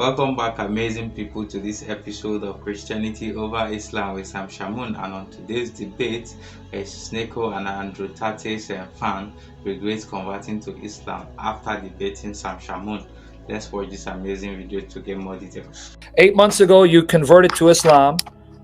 Welcome back, amazing people, to this episode of Christianity over Islam with Sam Shamoun. And on today's debate, SNEAKO and Andrew Tate's fan regrets converting to Islam after debating Sam Shamoun. Let's watch this amazing video to get more details. 8 months ago, you converted to Islam.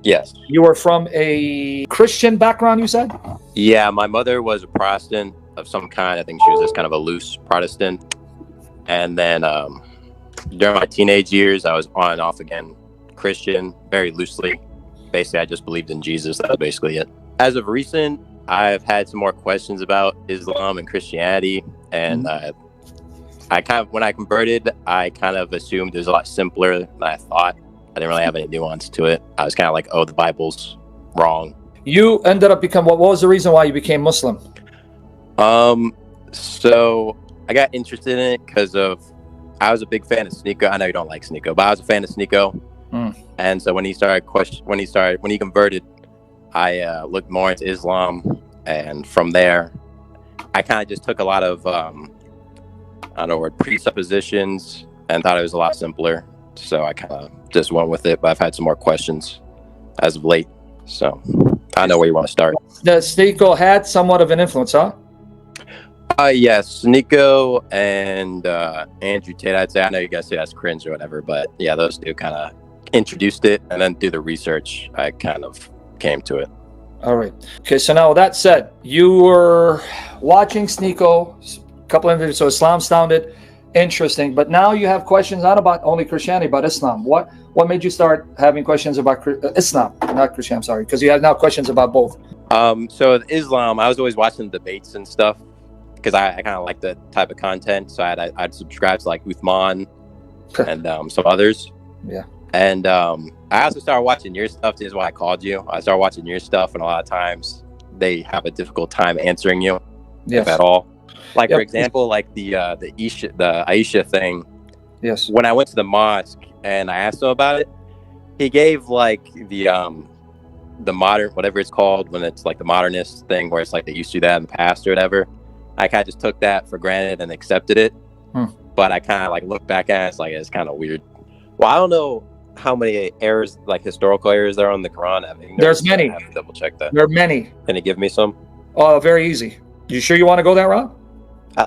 Yes. You were from a Christian background, you said? Yeah, my mother was a Protestant of some kind. I think she was just kind of a loose Protestant. And then during my teenage years, I was on and off again Christian, very loosely. Basically, I just believed in Jesus. That was basically it. As of recent, I've had some more questions about Islam and Christianity. And I kind of, when I converted, I kind of assumed it was a lot simpler than I thought. I didn't really have any nuance to it. I was kind of like, oh, the Bible's wrong. You ended up becoming, what was the reason why you became Muslim? So I got interested in it because I was a big fan of SNEAKO. I know you don't like SNEAKO, but I was a fan of SNEAKO. And so when he converted, I looked more into Islam, and from there, I kind of just took a lot of presuppositions and thought it was a lot simpler. So I kind of just went with it, but I've had some more questions as of late. So I know where you want to start. The SNEAKO had somewhat of an influence, huh? Yes, SNEAKO and Andrew Tate. I'd say, I know you guys say that's cringe or whatever, but yeah, those two kind of introduced it, and then through the research, I kind of came to it. All right. Okay, so now with that said, you were watching SNEAKO, a couple of videos, so Islam sounded interesting, but now you have questions not about only Christianity, but Islam. What made you start having questions about Islam, not Christianity? I'm sorry, because you have now questions about both. So with Islam, I was always watching the debates and stuff because I kind of like the type of content. So I'd subscribe to like Uthman and some others. Yeah. And I also started watching your stuff. This is why I called you. I started watching your stuff, and a lot of times they have a difficult time answering you, if at all. Like, for example, like the Aisha thing. Yes. When I went to the mosque and I asked him about it, he gave like the modern, whatever it's called, when it's like the modernist thing where it's like they used to do that in the past or whatever. I kind of just took that for granted and accepted it. But I kind of like look back at it, it's like, it's kind of weird. Well, I don't know how many errors, like historical errors, there are on the Quran. I mean, there's many. I have to double check that. There are many. Can you give me some? Oh, very easy. You sure you want to go that route?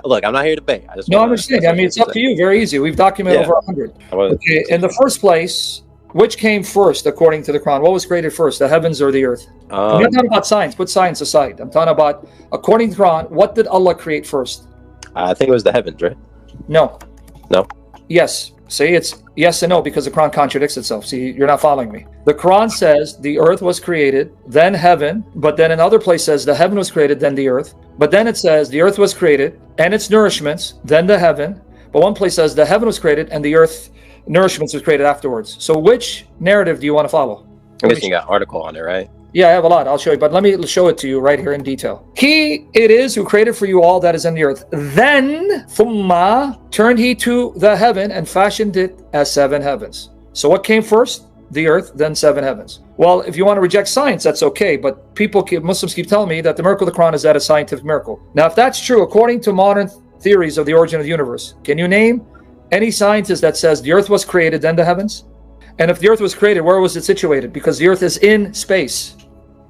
Look, I'm not here to debate. I understand. I mean, it's up to you. Very easy. We've documented over 100. Okay. In the first place, which came first according to the Quran? What was created first, the heavens or the earth? I'm not talking about science. Put science aside. I'm talking about, according to the Quran, what did Allah create first? I think it was the heavens, right? No. No? Yes. See, it's yes and no because the Quran contradicts itself. See, you're not following me. The Quran says the earth was created, then heaven, but then another place says the heaven was created, then the earth. But then it says the earth was created and its nourishments, then the heaven. But one place says the heaven was created and the earth nourishments was created afterwards. So which narrative do you want to follow? I'm guessing you got an article on it, right? Yeah, I have a lot. I'll show you, but let me show it to you right here in detail. He it is who created for you all that is in the earth. Then, thumma, turned he to the heaven and fashioned it as 7 heavens. So what came first? The earth, then 7 heavens. Well, if you want to reject science, that's okay, but Muslims keep telling me that the miracle of the Quran is that a scientific miracle. Now, if that's true, according to modern theories of the origin of the universe, can you name any scientist that says the earth was created, then the heavens? And if the earth was created, where was it situated? Because the earth is in space.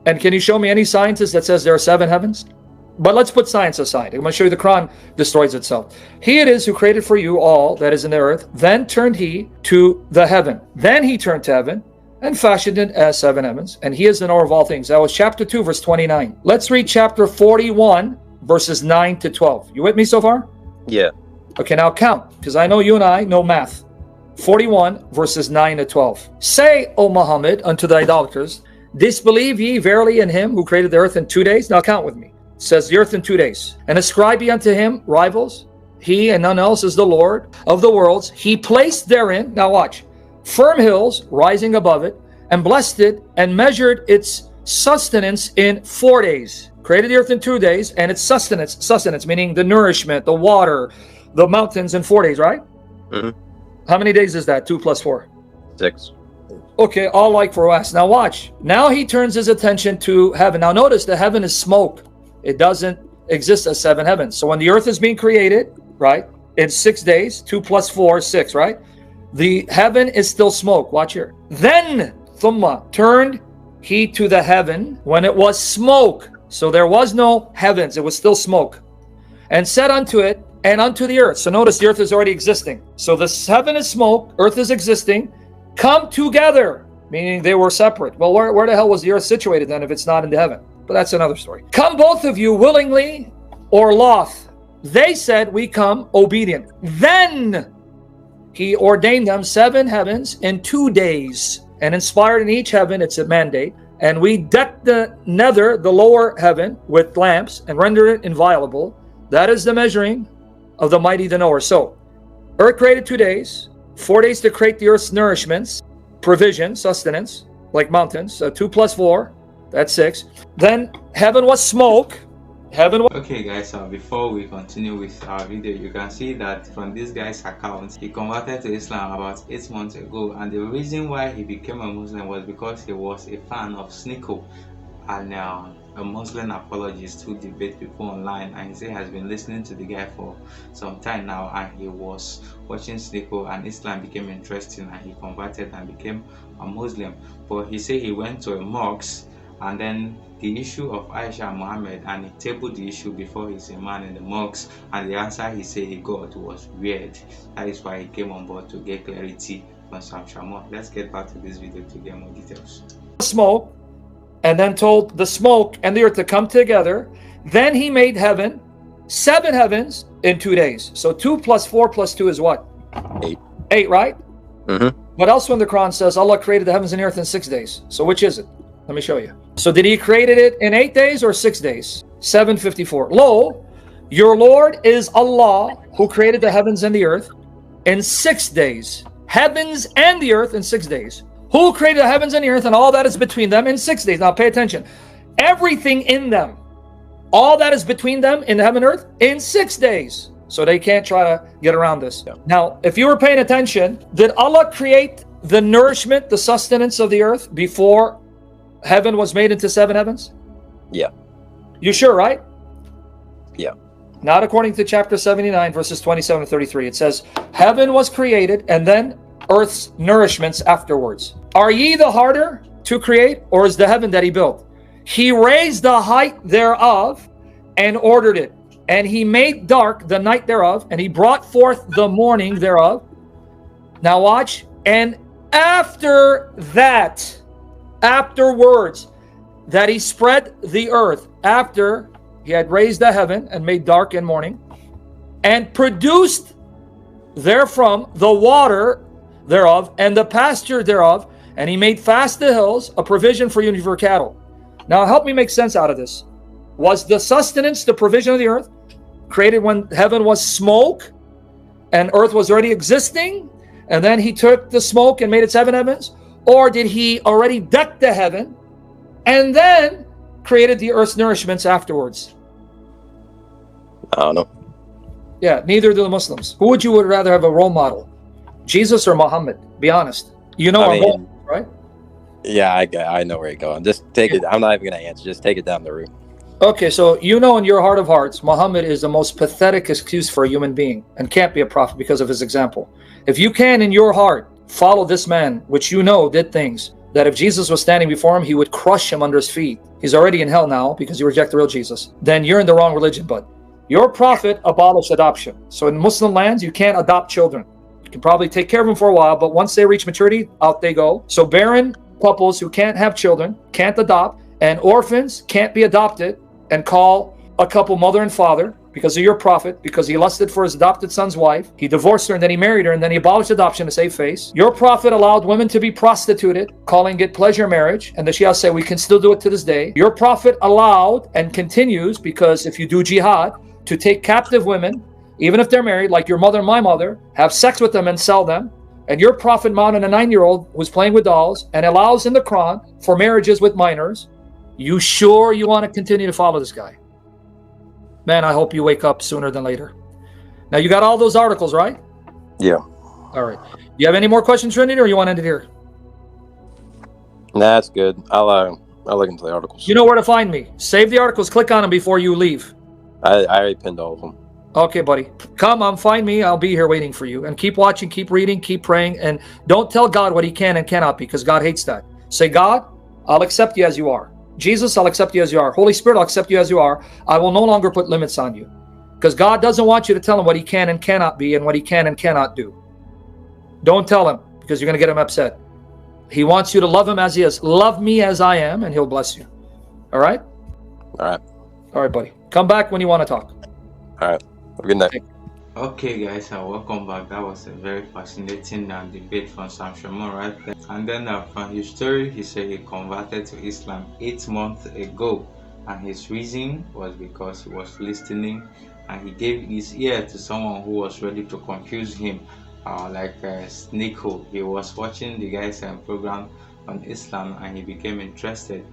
And can you show me any scientist that says there are 7 heavens? But let's put science aside. I'm going to show you the Quran destroys itself. He it is who created for you all that is in the earth. Then turned he to the heaven. Then he turned to heaven and fashioned it as 7 heavens. And he is the knower of all things. That was chapter 2, verse 29. Let's read chapter 41, verses 9 to 12. You with me so far? Yeah. Okay, now count, because I know you and I know math. 41, verses 9 to 12. Say, O Muhammad, unto the idolaters, disbelieve ye verily in him who created the earth in 2 days? Now count with me. It says the earth in 2 days. And ascribe ye unto him rivals. He and none else is the Lord of the worlds. He placed therein, now watch, firm hills rising above it, and blessed it, and measured its sustenance in 4 days. Created the earth in 2 days, and its sustenance meaning the nourishment, the water, the mountains in 4 days, right? How many days is that? 2 plus 4? 6. Okay, all like for us. Now watch. Now he turns his attention to heaven. Now notice the heaven is smoke. It doesn't exist as 7 heavens. So when the earth is being created, right, in 6 days, 2 plus 4 is 6, right? The heaven is still smoke. Watch here. Then, thumma, turned he to the heaven when it was smoke. So there was no heavens. It was still smoke. And said unto it and unto the earth. So notice the earth is already existing. So the heaven is smoke. Earth is existing. Come together. Meaning they were separate. Well, where the hell was the earth situated then if it's not in the heaven? But that's another story. Come both of you willingly or loth. They said, we come obedient. Then he ordained them 7 heavens in 2 days, and inspired in each heaven its a mandate. And we decked the nether, the lower heaven, with lamps and rendered it inviolable. That is the measuring of the mighty, the knower. So, earth created 2 days, 4 days to create the earth's nourishments, provision, sustenance, like mountains. So 2 plus 4, that's 6. Then heaven was smoke. Okay guys, before we continue with our video, you can see that from this guy's account, he converted to Islam about 8 months ago, and the reason why he became a Muslim was because he was a fan of SNEAKO, and a Muslim apologist who debate people online, and he has been listening to the guy for some time now, and he was watching SNEAKO, and Islam became interesting, and he converted and became a Muslim. But he said he went to a mosque, and then the issue of Aisha and Muhammad, and he tabled the issue before his imam in the mosque, and the answer he said he got was weird. That is why he came on board to get clarity from Shamoun. Let's get back to this video to get more details. Smoke, and then told the smoke and the earth to come together. Then he made heaven, 7 heavens in 2 days. So 2 plus 4 plus 2 is what? 8. 8, right? Mm-hmm. But elsewhere in the Quran says Allah created the heavens and the earth in 6 days. So which is it? Let me show you. So did he created it in 8 days or 6 days? 754. Lo, your Lord is Allah, who created the heavens and the earth in 6 days. Heavens and the earth in 6 days. Who created the heavens and the earth and all that is between them in 6 days? Now pay attention. Everything in them, all that is between them in the heaven and earth in 6 days. So they can't try to get around this. Yeah. Now, if you were paying attention, did Allah create the nourishment, the sustenance of the earth before heaven was made into 7 heavens? Yeah. You sure, right? Yeah. Not according to chapter 79, verses 27 to 33. It says, heaven was created and then earth's nourishments afterwards. Are ye the harder to create, or is the heaven that he built? He raised the height thereof and ordered it. And he made dark the night thereof, and he brought forth the morning thereof. Now watch. And after that, afterwards, that he spread the earth, after he had raised the heaven and made dark and morning, and produced therefrom the water thereof and the pasture thereof, and he made fast the hills, a provision for you and for cattle. Now help me make sense out of this. Was the sustenance, the provision of the earth, created when heaven was smoke and earth was already existing, and then he took the smoke and made it 7 heavens? Or did he already deck the heaven and then created the earth's nourishments afterwards? I don't know. Yeah, neither do the Muslims. Who would you rather have a role model? Jesus or Muhammad? Be honest. You know, right? Yeah, I know where you're going. Just take it. I'm not even going to answer. Just take it down the route. Okay, so you know in your heart of hearts, Muhammad is the most pathetic excuse for a human being and can't be a prophet because of his example. If you can in your heart follow this man, which you know did things that if Jesus was standing before him, he would crush him under his feet. He's already in hell now because you reject the real Jesus. Then you're in the wrong religion, bud. Your prophet abolished adoption. So in Muslim lands, you can't adopt children. You can probably take care of them for a while, but once they reach maturity, out they go. So barren couples who can't have children can't adopt, and orphans can't be adopted and call a couple mother and father because of your prophet, because he lusted for his adopted son's wife. He divorced her and then he married her and then he abolished adoption to save face. Your prophet allowed women to be prostituted, calling it pleasure marriage, and the Shia say we can still do it to this day. Your prophet allowed and continues, because if you do jihad, to take captive women, even if they're married, like your mother and my mother, have sex with them and sell them. And your prophet mounted a 9-year-old who's playing with dolls and allows in the Quran for marriages with minors. You sure you want to continue to follow this guy? Man, I hope you wake up sooner than later. Now, you got all those articles, right? Yeah. All right. You have any more questions, Trinity, or you want to end it here? Nah, that's good. I'll look into the articles. You know where to find me. Save the articles. Click on them before you leave. I already pinned all of them. Okay, buddy. Come, find me. I'll be here waiting for you. And keep watching, keep reading, keep praying. And don't tell God what he can and cannot be, because God hates that. Say, God, I'll accept you as you are. Jesus, I'll accept you as you are. Holy Spirit, I'll accept you as you are. I will no longer put limits on you. Because God doesn't want you to tell him what he can and cannot be and what he can and cannot do. Don't tell him, because you're going to get him upset. He wants you to love him as he is. Love me as I am, and he'll bless you. All right? All right. All right, buddy. Come back when you want to talk. All right. Have a good night. Okay, guys, welcome back. That was a very fascinating debate from Shamoun right there. And then from his story, he said he converted to Islam 8 months ago, and his reason was because he was listening and he gave his ear to someone who was ready to confuse him, like SNEAKO. He was watching the guy's program on Islam and he became interested.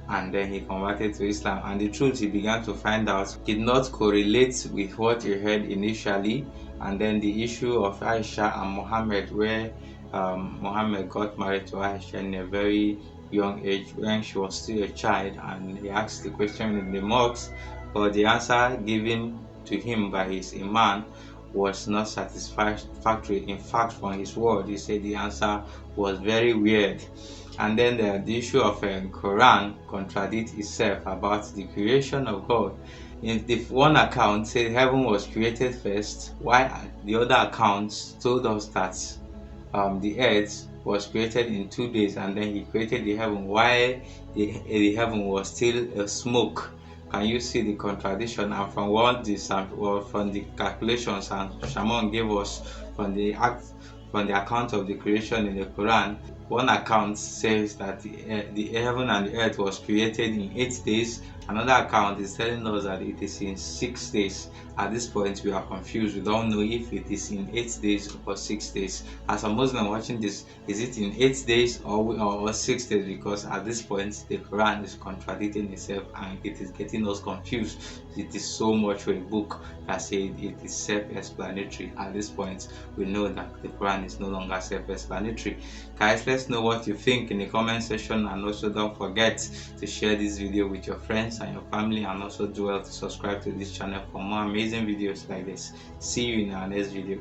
And then he converted to Islam, and the truth he began to find out did not correlate with what he heard initially. And then the issue of Aisha and Muhammad, where Muhammad got married to Aisha in a very young age when she was still a child, and he asked the question in the mosque, but the answer given to him by his imam was not satisfactory. In fact, from his word, he said the answer was very weird. And then the issue of Quran contradicts itself about the creation of God. In the one account said heaven was created first, while the other accounts told us that the earth was created in 2 days, and then he created the heaven while the heaven was still a smoke. Can you see the contradiction? And from what from the calculations and Shamoun gave us from the account of the creation in the Quran, one account says that the heaven and the earth was created in 8 days. Another account is telling us that it is in 6 days. At this point, we are confused. We don't know if it is in 8 days or 6 days. As a Muslim watching this, is it in 8 days or 6 days? Because at this point, the Quran is contradicting itself and it is getting us confused. It is so much for a book that says it is self-explanatory. At this point, we know that the Quran is no longer self-explanatory. Guys, let's know what you think in the comment section, and also don't forget to share this video with your friends and your family, and also do well to subscribe to this channel for more amazing videos like this. See you in our next video.